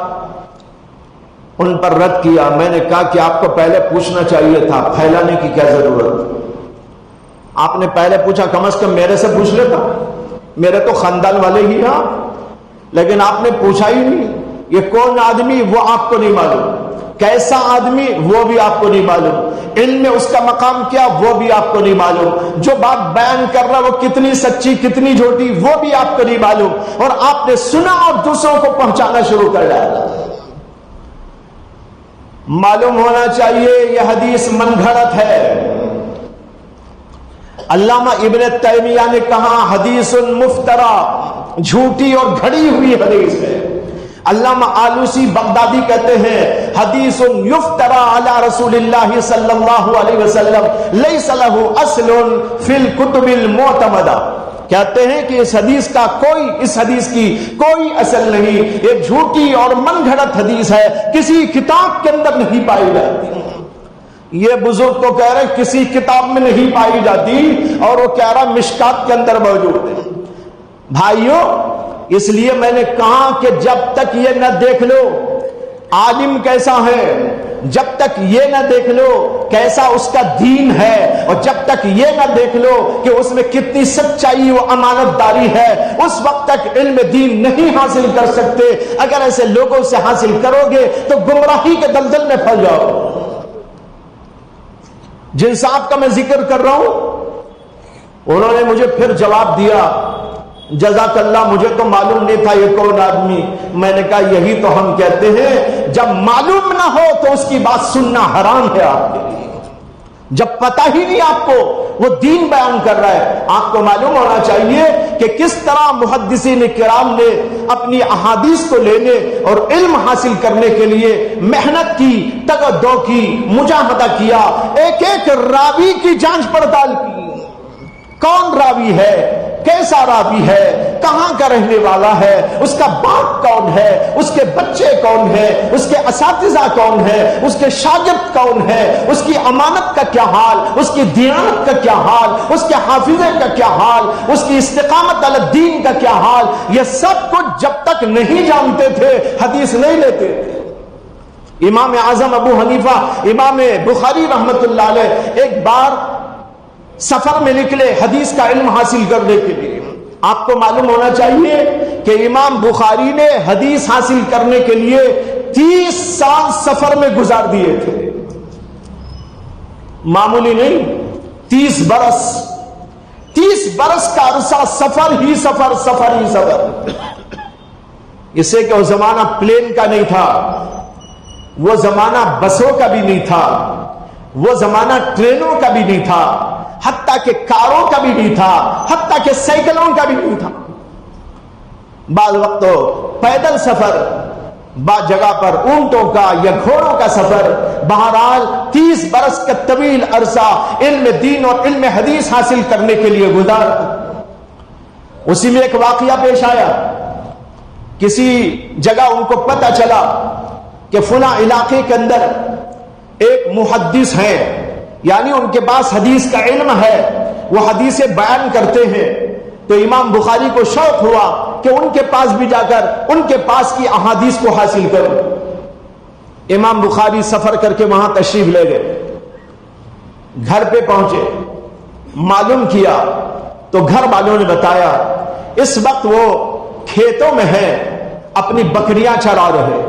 ان پر رد کیا۔ میں نے کہا کہ آپ کو پہلے پوچھنا چاہیے تھا، پھیلانے کی کیا ضرورت؟ آپ نے پہلے پوچھا، کم از کم میرے سے پوچھ لیتا، میرے تو خاندان والے ہی ہیں، لیکن آپ نے پوچھا ہی نہیں۔ یہ کون آدمی وہ آپ کو نہیں معلوم، کیسا آدمی وہ بھی آپ کو نہیں معلوم، علم میں اس کا مقام کیا وہ بھی آپ کو نہیں معلوم، جو بات بیان کر رہا وہ کتنی سچی کتنی جھوٹی وہ بھی آپ کو نہیں معلوم، اور آپ نے سنا اور دوسروں کو پہنچانا شروع کر ڈالا۔ معلوم ہونا چاہیے یہ حدیث من گھڑت ہے۔ علامہ ابن تیمیہ نے کہا حدیث مفترا، جھوٹی اور گھڑی ہوئی حدیث ہے۔ علامہ آلوسی بغدادی کہتے ہیں حدیث یفترا علی رسول اللہ صلی اللہ علیہ وسلم لیس لہ اصل فی الکتب المعتمدہ، کہتے ہیں کہ اس حدیث کی کوئی اصل نہیں، ایک جھوٹی اور من گھڑت حدیث ہے، کسی کتاب کے اندر نہیں پائی جاتی۔ یہ بزرگ تو کہہ رہے کسی کتاب میں نہیں پائی جاتی، اور وہ کہہ رہا مشکات کے اندر موجود ہے۔ بھائیوں، اس لیے میں نے کہا کہ جب تک یہ نہ دیکھ لو عالم کیسا ہے، جب تک یہ نہ دیکھ لو کیسا اس کا دین ہے، اور جب تک یہ نہ دیکھ لو کہ اس میں کتنی سچائی و امانت داری ہے، اس وقت تک علم دین نہیں حاصل کر سکتے۔ اگر ایسے لوگوں سے حاصل کرو گے تو گمراہی کے دلدل میں پھنس جاؤ۔ جن صاحب کا میں ذکر کر رہا ہوں، انہوں نے مجھے پھر جواب دیا، جزاک اللہ، مجھے تو معلوم نہیں تھا یہ کون آدمی۔ میں نے کہا یہی تو ہم کہتے ہیں، جب معلوم نہ ہو تو اس کی بات سننا حرام ہے آپ کے لیے۔ جب پتہ ہی نہیں آپ کو وہ دین بیان کر رہا ہے، آپ کو معلوم ہونا چاہیے کہ کس طرح محدثین کرام نے اپنی احادیث کو لینے اور علم حاصل کرنے کے لیے محنت کی، تگ و دو کی، مجاہدہ کیا، ایک ایک راوی کی جانچ پڑتال کی۔ کون راوی ہے، کیسا راوی ہے، کہاں کا رہنے والا ہے، اس کا باپ کون ہے، اس کے بچے کون ہیں، اس کے اساتذہ کون ہیں، اس کے شاگرد کون ہیں، اس کی امانت کا کیا حال، اس کی دیانت کا کیا حال، اس کے حافظے کا کیا حال، اس کی استقامت علی الدین کا کیا حال، یہ سب کچھ جب تک نہیں جانتے تھے حدیث نہیں لیتے تھے۔ امام اعظم ابو حنیفہ، امام بخاری رحمت اللہ علیہ ایک بار سفر میں نکلے حدیث کا علم حاصل کرنے کے لیے۔ آپ کو معلوم ہونا چاہیے کہ امام بخاری نے حدیث حاصل کرنے کے لیے 30 سال سفر میں گزار دیے تھے، معمولی نہیں، 30 برس کا عرصہ سفر ہی سفر، سفر ہی سفر۔ اس سے کہ وہ زمانہ پلین کا نہیں تھا، وہ زمانہ بسوں کا بھی نہیں تھا، وہ زمانہ ٹرینوں کا بھی نہیں تھا، حتیٰ کہ کاروں کا بھی نہیں تھا، حتیٰ کہ سائیکلوں کا بھی نہیں تھا۔ بعض وقت تو پیدل سفر، بعض جگہ پر اونٹوں کا یا گھوڑوں کا سفر۔ بہرحال 30 برس کا طویل عرصہ علم دین اور علم حدیث حاصل کرنے کے لیے گزار۔ اسی میں ایک واقعہ پیش آیا، کسی جگہ ان کو پتہ چلا کہ فلاں علاقے کے اندر ایک محدث ہیں، یعنی ان کے پاس حدیث کا علم ہے، وہ حدیثیں بیان کرتے ہیں۔ تو امام بخاری کو شوق ہوا کہ ان کے پاس بھی جا کر ان کے پاس کی احادیث کو حاصل کرو۔ امام بخاری سفر کر کے وہاں تشریف لے گئے، گھر پہ پہنچے، معلوم کیا تو گھر والوں نے بتایا اس وقت وہ کھیتوں میں ہیں، اپنی بکریاں چرا رہے۔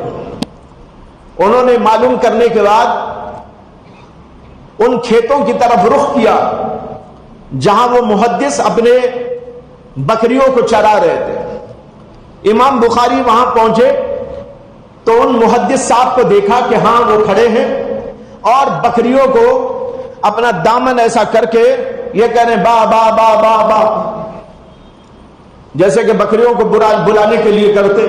انہوں نے معلوم کرنے کے بعد ان کھیتوں کی طرف رخ کیا جہاں وہ محدث اپنے بکریوں کو چرا رہے تھے۔ امام بخاری وہاں پہنچے تو ان محدث صاحب کو دیکھا کہ ہاں وہ کھڑے ہیں اور بکریوں کو اپنا دامن ایسا کر کے یہ کہہ رہے ہیں با با با با با، جیسے کہ بکریوں کو بلانے کے لیے کرتے۔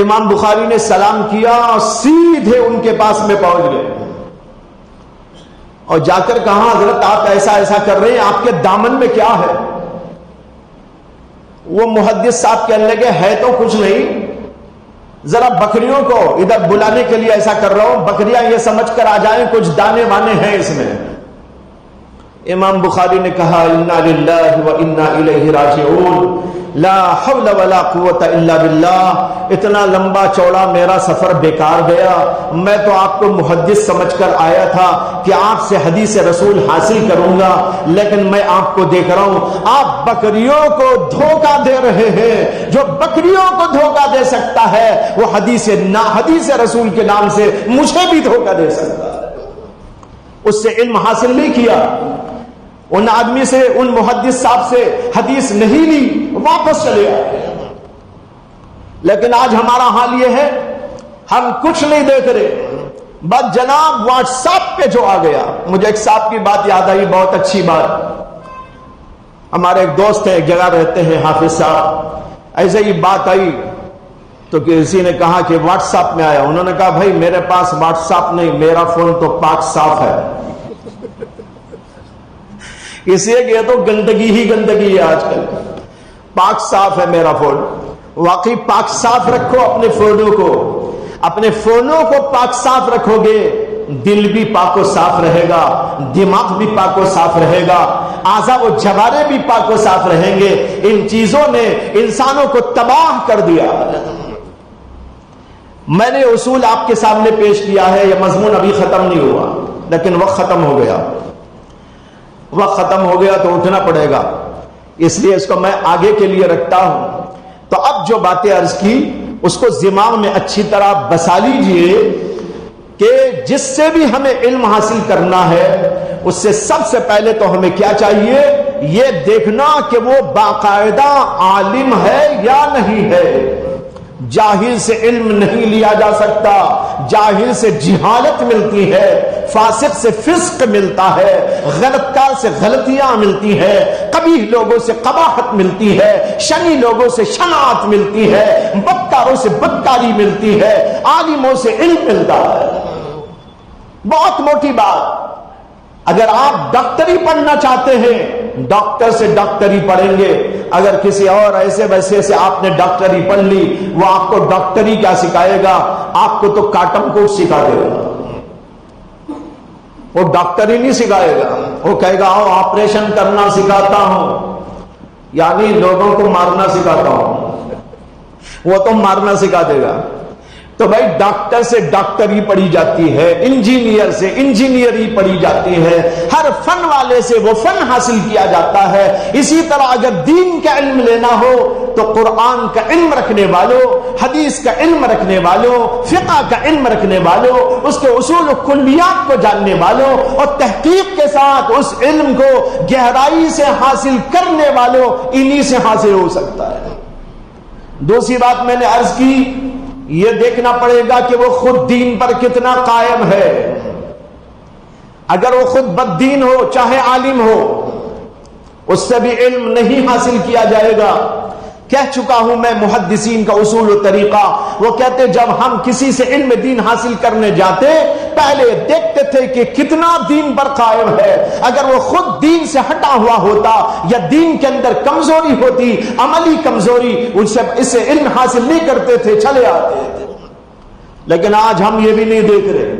امام بخاری نے سلام کیا اور سیدھے ان کے پاس میں پہنچ گئے۔ اور جا کر کہا حضرت آپ ایسا ایسا کر رہے ہیں، آپ کے دامن میں کیا ہے؟ وہ محدث صاحب کہنے لگے ہے تو کچھ نہیں، ذرا بکریوں کو ادھر بلانے کے لیے ایسا کر رہا ہوں، بکریاں یہ سمجھ کر آ جائیں کچھ دانے وانے ہیں اس میں۔ امام بخاری نے کہا انا للہ و انا الیہ راجعون، لا حول ولا قوت الا باللہ۔ اتنا لمبا چوڑا میرا سفر بیکار گیا، میں تو آپ کو محدث سمجھ کر آیا تھا کہ آپ سے حدیث رسول حاصل کروں گا، لیکن میں آپ کو دیکھ رہا ہوں آپ بکریوں کو دھوکہ دے رہے ہیں۔ جو بکریوں کو دھوکہ دے سکتا ہے وہ حدیث رسول کے نام سے مجھے بھی دھوکہ دے سکتا ہے۔ اس سے علم حاصل نہیں کیا، ان آدمی سے، ان محدث صاحب سے حدیث نہیں لی، واپس چلے آئے۔ لیکن آج ہمارا حال یہ ہے ہم کچھ نہیں دیکھ رہے، بس جناب واٹس ایپ پہ جو آ گیا۔ مجھے ایک صاحب کی بات یاد آئی، بہت اچھی بات۔ ہمارے ایک دوست ہیں، ایک جگہ رہتے ہیں، حافظ صاحب، ایسے ہی بات آئی تو کسی نے کہا کہ واٹس ایپ میں آیا۔ انہوں نے کہا بھائی میرے پاس واٹس ایپ نہیں، میرا فون تو پاک صاف ہے۔ اس لیے کہ یہ تو گندگی ہی گندگی ہے آج کل، پاک صاف ہے میرا فون۔ واقعی پاک صاف رکھو اپنے فونوں کو، اپنے فونوں کو پاک صاف رکھو گے، دل بھی پاک و صاف رہے گا، دماغ بھی پاک و صاف رہے گا، اعضاء و جوارے بھی پاک و صاف رہیں گے۔ ان چیزوں نے انسانوں کو تباہ کر دیا۔ میں نے اصول آپ کے سامنے پیش کیا ہے، یہ مضمون ابھی ختم نہیں ہوا، لیکن وقت ختم ہو گیا، وقت ختم ہو گیا تو اٹھنا پڑے گا، اس لیے اس کو میں آگے کے لیے رکھتا ہوں۔ تو اب جو باتیں عرض کی اس کو دماغ میں اچھی طرح بسا لیجئے کہ جس سے بھی ہمیں علم حاصل کرنا ہے اس سے سب سے پہلے تو ہمیں کیا چاہیے، یہ دیکھنا کہ وہ باقاعدہ عالم ہے یا نہیں ہے۔ جاہل سے علم نہیں لیا جا سکتا، جاہل سے جہالت ملتی ہے، فاسق سے فسق ملتا ہے، غلط کار سے غلطیاں ملتی ہے، قبیح لوگوں سے قباحت ملتی ہے، شنی لوگوں سے شناعت ملتی ہے، بدکاروں سے بدکاری ملتی ہے، عالموں سے علم ملتا ہے۔ بہت موٹی بات، اگر آپ ڈاکٹری پڑھنا چاہتے ہیں ڈاکٹر سے ڈاکٹری پڑھیں گے، اگر کسی اور ایسے ویسے سے آپ نے ڈاکٹری پڑھ لی وہ آپ کو ڈاکٹری کیا سکھائے گا، آپ کو تو کاٹم کوٹ سکھا دے گا، وہ ڈاکٹری نہیں سکھائے گا، وہ کہے گا آؤ آپریشن کرنا سکھاتا ہوں، یعنی لوگوں کو مارنا سکھاتا ہوں، وہ تو مارنا سکھا دے گا۔ تو بھائی ڈاکٹر سے ڈاکٹری پڑھی جاتی ہے، انجینئر سے انجینئری پڑھی جاتی ہے، ہر فن والے سے وہ فن حاصل کیا جاتا ہے۔ اسی طرح اگر دین کا علم لینا ہو تو قرآن کا علم رکھنے والوں، حدیث کا علم رکھنے والوں، فقہ کا علم رکھنے والوں، اس کے اصول و کلیات کو جاننے والوں اور تحقیق کے ساتھ اس علم کو گہرائی سے حاصل کرنے والوں، انہی سے حاصل ہو سکتا ہے۔ دوسری بات میں نے عرض کی، یہ دیکھنا پڑے گا کہ وہ خود دین پر کتنا قائم ہے۔ اگر وہ خود بد دین ہو چاہے عالم ہو، اس سے بھی علم نہیں حاصل کیا جائے گا۔ کہہ چکا ہوں میں محدثین کا اصول و طریقہ، وہ کہتے جب ہم کسی سے علم دین حاصل کرنے جاتے پہلے دیکھتے تھے کہ کتنا دین پر قائم ہے، اگر وہ خود دین سے ہٹا ہوا ہوتا یا دین کے اندر کمزوری ہوتی، عملی کمزوری، اسے علم حاصل نہیں کرتے تھے، چلے آتے تھے۔ لیکن آج ہم یہ بھی نہیں دیکھ رہے۔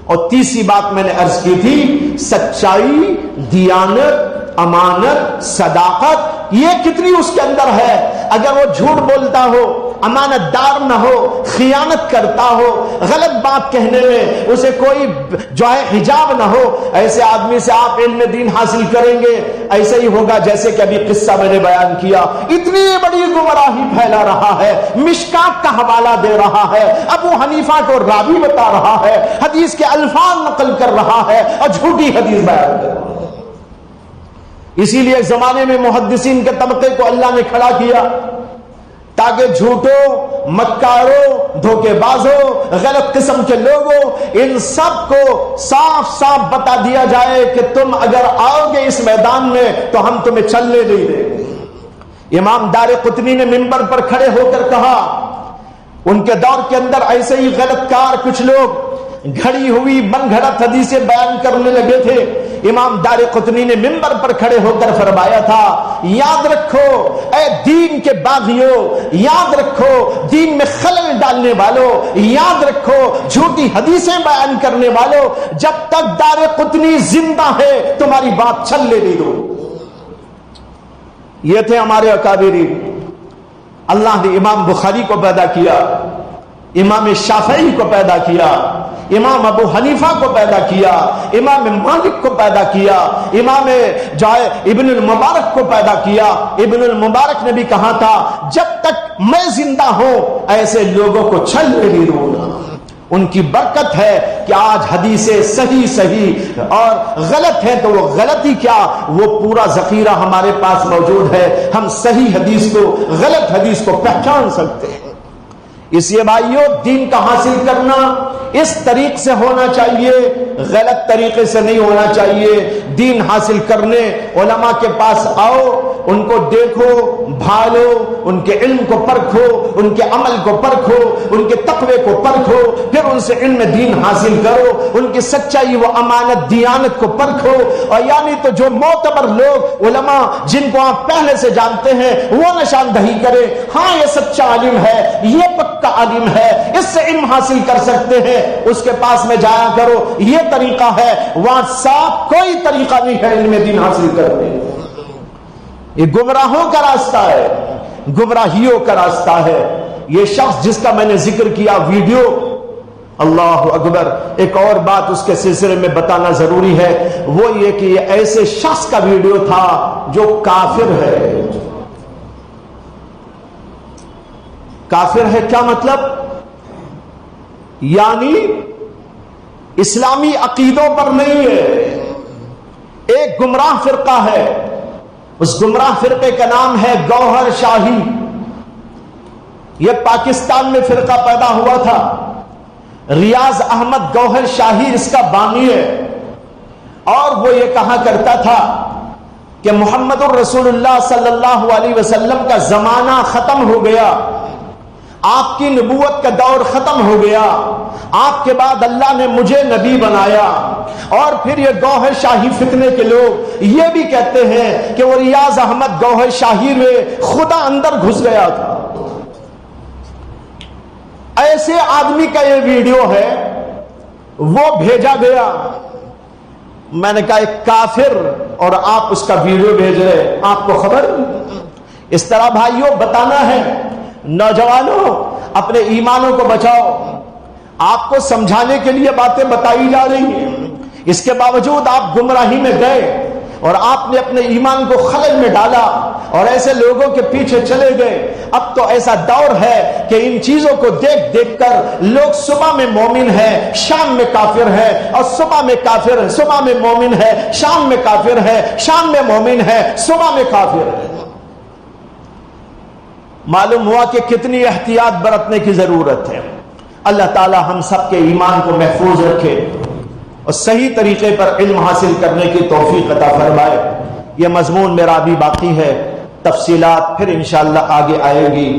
اور تیسری بات میں نے عرض کی تھی، سچائی، دیانت، امانت، صداقت، یہ کتنی اس کے اندر ہے۔ اگر وہ جھوٹ بولتا ہو، امانت دار نہ ہو، خیانت کرتا ہو، غلط بات کہنے میں اسے کوئی جو ہے حجاب نہ ہو، ایسے آدمی سے آپ علم دین حاصل کریں گے، ایسے ہی ہوگا جیسے کہ ابھی قصہ میں نے بیان کیا۔ اتنی بڑی گمراہی پھیلا رہا ہے، مشکات کا حوالہ دے رہا ہے، ابو حنیفہ کو راوی بتا رہا ہے، حدیث کے الفاظ نقل کر رہا ہے اور جھوٹی حدیث بیان کر رہا ہے۔ اسی لیے ایک زمانے میں محدثین کے طبقے کو اللہ نے کھڑا کیا تاکہ جھوٹوں، مکاروں، دھوکے بازوں، غلط قسم کے لوگوں، ان سب کو صاف صاف بتا دیا جائے کہ تم اگر آؤ گے اس میدان میں تو ہم تمہیں چلنے نہیں دیں گے۔ امام دارقطنی نے منبر پر کھڑے ہو کر کہا، ان کے دور کے اندر ایسے ہی غلط کار کچھ لوگ گھڑی ہوئی من گھڑت حدیثیں بیان کرنے لگے تھے، امام دارقطنی نے منبر پر کھڑے ہو کر فرمایا تھا، یاد رکھو اے دین کے باغیوں، یاد رکھو دین میں خلل ڈالنے والوں، یاد رکھو جھوٹی حدیثیں بیان کرنے والوں، جب تک دارقطنی زندہ ہے تمہاری بات چلنے نہیں دو۔ یہ تھے ہمارے اکابرین۔ اللہ نے امام بخاری کو پیدا کیا، امام شافعی کو پیدا کیا، امام ابو حنیفہ کو پیدا کیا، امام مالک کو پیدا کیا، امام ابن المبارک کو پیدا کیا۔ ابن المبارک نے بھی کہا تھا جب تک میں زندہ ہوں ایسے لوگوں کو چھلنے نہیں دوں گا۔ ان کی برکت ہے کہ آج حدیثیں صحیح اور غلط ہیں تو وہ غلطی کیا، وہ پورا ذخیرہ ہمارے پاس موجود ہے، ہم صحیح حدیث کو غلط حدیث کو پہچان سکتے ہیں۔ اس لیے بھائیوں دین کا حاصل کرنا اس طریق سے ہونا چاہیے، غلط طریقے سے نہیں ہونا چاہیے۔ دین حاصل کرنے علماء کے پاس آؤ، ان کو دیکھو، بھالو، ان کے علم کو پرکھو، ان کے عمل کو پرکھو، ان کے تقوی کو پرکھو، پھر ان سے علم دین حاصل کرو، ان کی سچائی و امانت دیانت کو پرکھو۔ اور یعنی تو جو معتبر لوگ علماء جن کو آپ پہلے سے جانتے ہیں وہ نشاندہی کرے، ہاں یہ سچا عالم ہے، یہ پکا عالم ہے، اس سے علم حاصل کر سکتے ہیں، اس کے پاس میں جایا کرو، یہ طریقہ ہے۔ وہاں صاف کوئی طریقہ نہیں ہے علم دین حاصل کرنے، یہ گمراہوں کا راستہ ہے، گمراہیوں کا راستہ ہے۔ یہ شخص جس کا میں نے ذکر کیا ویڈیو، اللہ اکبر، ایک اور بات اس کے سلسلے میں بتانا ضروری ہے، وہ یہ کہ یہ ایسے شخص کا ویڈیو تھا جو کافر ہے۔ کافر ہے کیا مطلب؟ یعنی اسلامی عقیدوں پر نہیں ہے، ایک گمراہ فرقہ ہے، اس گمراہ فرقے کا نام ہے گوہر شاہی۔ یہ پاکستان میں فرقہ پیدا ہوا تھا، ریاض احمد گوہر شاہی اس کا بانی ہے، اور وہ یہ کہا کرتا تھا کہ محمد الرسول اللہ صلی اللہ علیہ وسلم کا زمانہ ختم ہو گیا، آپ کی نبوت کا دور ختم ہو گیا، آپ کے بعد اللہ نے مجھے نبی بنایا۔ اور پھر یہ گوہر شاہی فتنے کے لوگ یہ بھی کہتے ہیں کہ وہ ریاض احمد گوہر شاہی میں خدا اندر گھس گیا تھا۔ ایسے آدمی کا یہ ویڈیو ہے، وہ بھیجا گیا، میں نے کہا ایک کافر اور آپ اس کا ویڈیو بھیج رہے، آپ کو خبر؟ اس طرح بھائیوں بتانا ہے، نوجوانوں اپنے ایمانوں کو بچاؤ۔ آپ کو سمجھانے کے لیے باتیں بتائی جا رہی ہیں، اس کے باوجود آپ گمراہی میں گئے اور آپ نے اپنے ایمان کو خلل میں ڈالا اور ایسے لوگوں کے پیچھے چلے گئے۔ اب تو ایسا دور ہے کہ ان چیزوں کو دیکھ دیکھ کر لوگ صبح میں مومن ہے، شام میں کافر ہے، اور صبح میں کافر ہے، صبح میں مومن ہے، شام میں کافر ہے، شام میں مومن ہے، صبح میں کافر ہے۔ معلوم ہوا کہ کتنی احتیاط برتنے کی ضرورت ہے۔ اللہ تعالی ہم سب کے ایمان کو محفوظ رکھے اور صحیح طریقے پر علم حاصل کرنے کی توفیق عطا فرمائے۔ یہ مضمون میرا ابھی باقی ہے، تفصیلات پھر انشاءاللہ آگے آئے گی۔